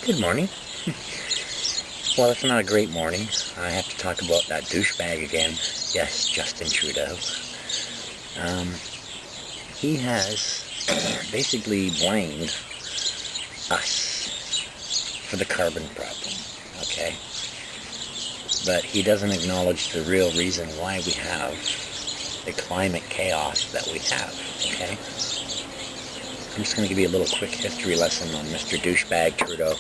Good morning. Well, it's not a great morning. I have to talk about that douchebag again. Yes, Justin Trudeau. He has basically blamed us for the carbon problem, okay? But he doesn't acknowledge the real reason why we have the climate chaos that we have, okay? I'm just going to give you a little quick history lesson on Mr. Douchebag Trudeau.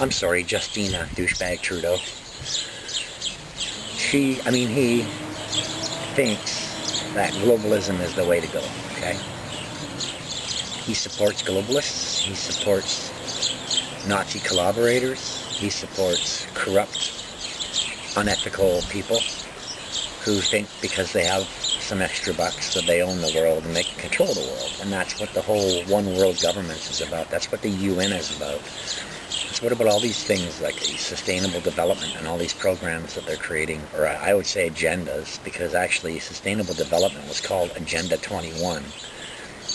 I'm sorry, Justina Douchebag Trudeau. He thinks that globalism is the way to go, okay? He supports globalists. He supports Nazi collaborators. He supports corrupt, unethical people who think because they have some extra bucks that they own the world and they can control the world. And that's what the whole one world government is about. That's what the UN is about. So what about all these things like sustainable development and all these programs that they're creating, or I would say agendas, because actually sustainable development was called Agenda 21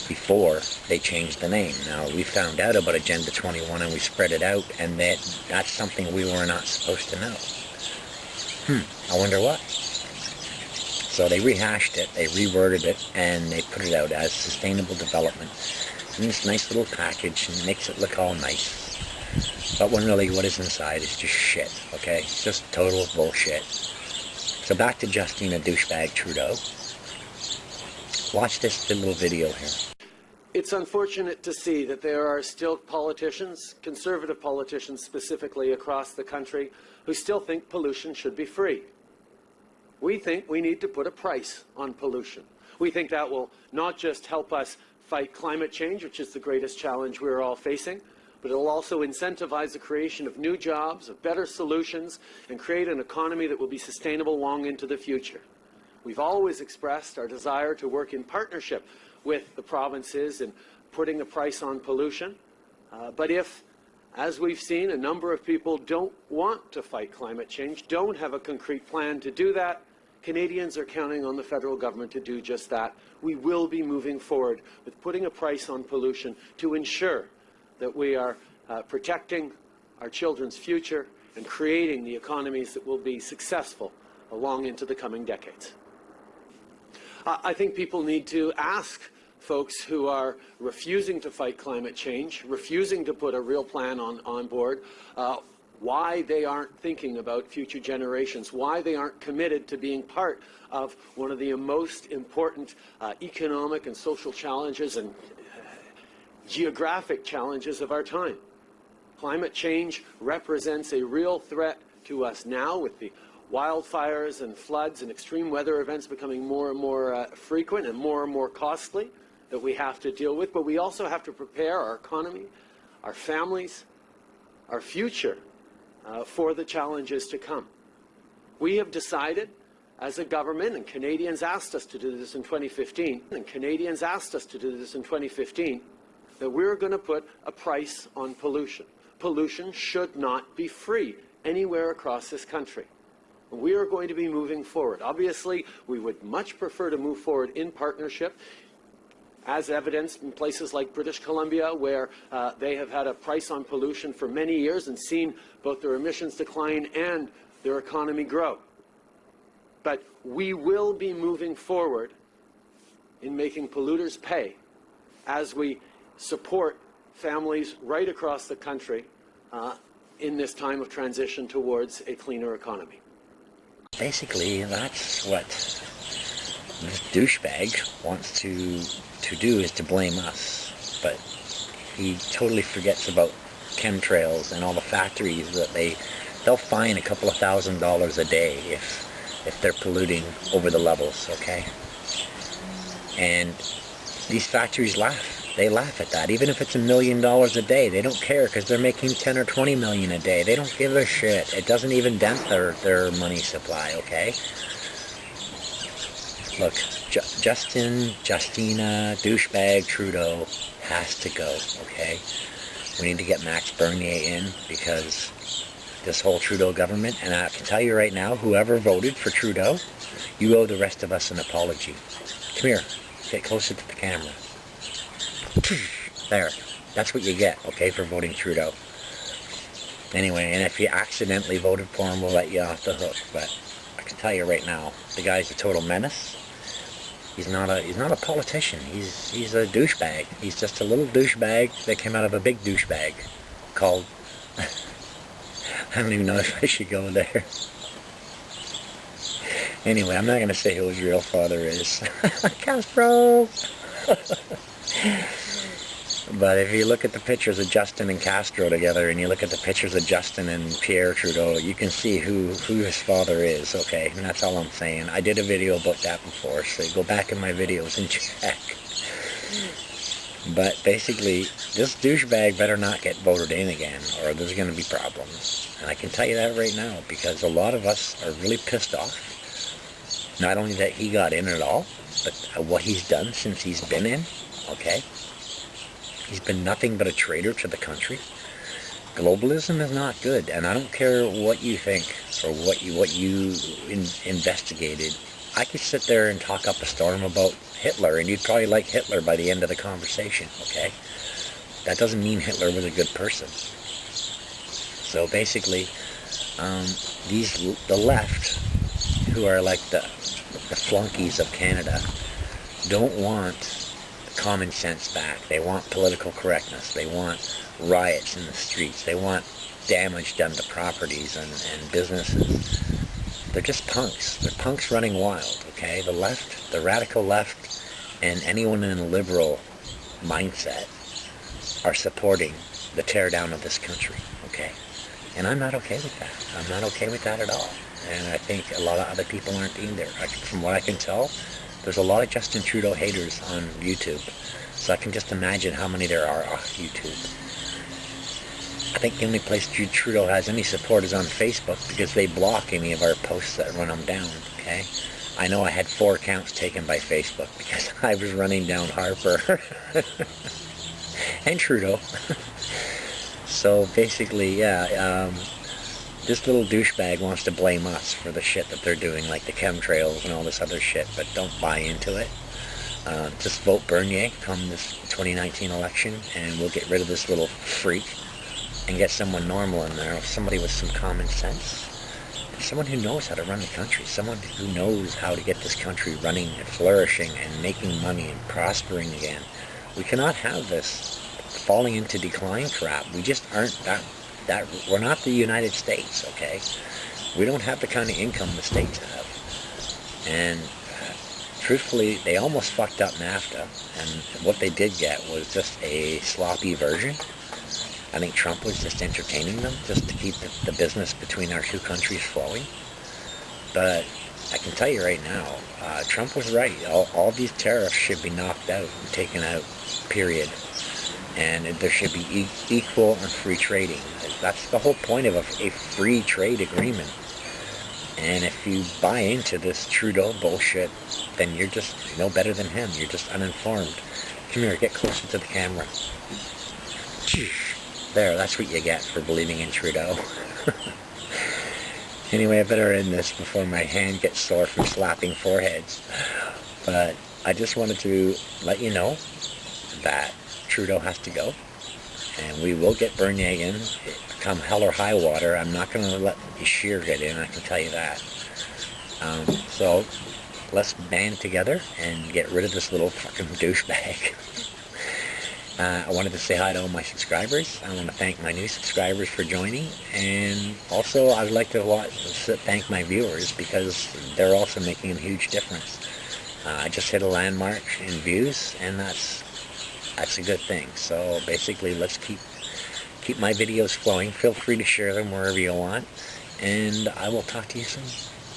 before they changed the name. Now we found out about Agenda 21 and we spread it out, and that's something we were not supposed to know. I wonder what? So they rehashed it, they reworded it, and they put it out as sustainable development in this nice little package and makes it look all nice. But when really what is inside is just shit, okay? Just total bullshit. So back to Justina Douchebag Trudeau. Watch this little video here. It's unfortunate to see that there are still politicians, conservative politicians specifically across the country, who still think pollution should be free. We think we need to put a price on pollution. We think that will not just help us fight climate change, which is the greatest challenge we're all facing, but it will also incentivize the creation of new jobs, of better solutions, and create an economy that will be sustainable long into the future. We've always expressed our desire to work in partnership with the provinces in putting a price on pollution. But if, as we've seen, a number of people don't want to fight climate change, don't have a concrete plan to do that, Canadians are counting on the federal government to do just that. We will be moving forward with putting a price on pollution to ensure that we are protecting our children's future and creating the economies that will be successful long into the coming decades. I think people need to ask folks who are refusing to fight climate change, refusing to put a real plan on board, why they aren't thinking about future generations, why they aren't committed to being part of one of the most important economic and social challenges and geographic challenges of our time. Climate change represents a real threat to us now, with the wildfires and floods and extreme weather events becoming more and more frequent and more costly that we have to deal with. But we also have to prepare our economy, our families, our future for the challenges to come. We have decided as a government, and Canadians asked us to do this in 2015, that we're going to put a price on pollution. Pollution should not be free anywhere across this country. We are going to be moving forward. Obviously, we would much prefer to move forward in partnership, as evidenced in places like British Columbia, where they have had a price on pollution for many years and seen both their emissions decline and their economy grow. But we will be moving forward in making polluters pay as we support families right across the country in this time of transition towards a cleaner economy. Basically, that's what this douchebag wants to do, is to blame us. But he totally forgets about chemtrails and all the factories that they'll fine a couple of $1,000s a day if they're polluting over the levels, okay? And these factories laugh. They laugh at that. Even if it's $1 million a day, they don't care because they're making 10 or 20 million a day. They don't give a shit. It doesn't even dent their money supply, okay? Look, Justina Douchebag Trudeau has to go, okay? We need to get Max Bernier in, because this whole Trudeau government, and I can tell you right now, whoever voted for Trudeau, you owe the rest of us an apology. Come here. Get closer to the camera. There. That's what you get, okay, for voting Trudeau. Anyway, and if you accidentally voted for him, we'll let you off the hook. But I can tell you right now, the guy's a total menace. He's not a politician. He's a douchebag. He's just a little douchebag that came out of a big douchebag called... I don't even know if I should go there. Anyway, I'm not going to say who his real father is. Castro! But if you look at the pictures of Justin and Castro together, and you look at the pictures of Justin and Pierre Trudeau, you can see who his father is, okay? And that's all I'm saying. I did a video about that before, so go back in my videos and check. But basically, this douchebag better not get voted in again, or there's going to be problems. And I can tell you that right now, because a lot of us are really pissed off. Not only that he got in at all, but what he's done since he's been in, okay? He's been nothing but a traitor to the country. Globalism is not good, and I don't care what you think or what you investigated. I could sit there and talk up a storm about Hitler, and you'd probably like Hitler by the end of the conversation, okay? That doesn't mean Hitler was a good person. So basically, the left, who are like the flunkies of Canada, don't want common sense back. They want political correctness. They want riots in the streets. They want damage done to properties and businesses. They're just punks. They're punks running wild, okay? The left, the radical left, and anyone in a liberal mindset are supporting the teardown of this country, okay? And I'm not okay with that. I'm not okay with that at all. And I think a lot of other people aren't either. From what I can tell, there's a lot of Justin Trudeau haters on YouTube. So I can just imagine how many there are off YouTube. I think the only place Trudeau has any support is on Facebook, because they block any of our posts that run them down, okay? I know I had 4 accounts taken by Facebook because I was running down Harper and Trudeau. So basically, yeah, this little douchebag wants to blame us for the shit that they're doing, like the chemtrails and all this other shit, but don't buy into it. Just vote Bernier come this 2019 election, and we'll get rid of this little freak and get someone normal in there, somebody with some common sense, someone who knows how to run the country, someone who knows how to get this country running and flourishing and making money and prospering again. We cannot have this falling into decline crap. We just aren't that we're not the United States, okay? We don't have the kind of income the States have. And truthfully, they almost fucked up NAFTA, and what they did get was just a sloppy version. I think Trump was just entertaining them, just to keep the business between our two countries flowing. But I can tell you right now, Trump was right. All these tariffs should be knocked out and taken out, period. And there should be equal and free trading. That's the whole point of a free trade agreement. And if you buy into this Trudeau bullshit, then you're just no better than him. You're just uninformed. Come here, get closer to the camera. There, that's what you get for believing in Trudeau. Anyway, I better end this before my hand gets sore from slapping foreheads. But I just wanted to let you know that Trudeau has to go. And we will get Bernier in. Come hell or high water, I'm not going to let Scheer get in, I can tell you that. So, let's band together and get rid of this little fucking douchebag. I wanted to say hi to all my subscribers. I want to thank my new subscribers for joining. And also, I would like to thank my viewers, because they're also making a huge difference. I just hit a landmark in views, and that's a good thing. So basically, let's keep my videos flowing. Feel free to share them wherever you want, and I will talk to you soon.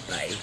Bye.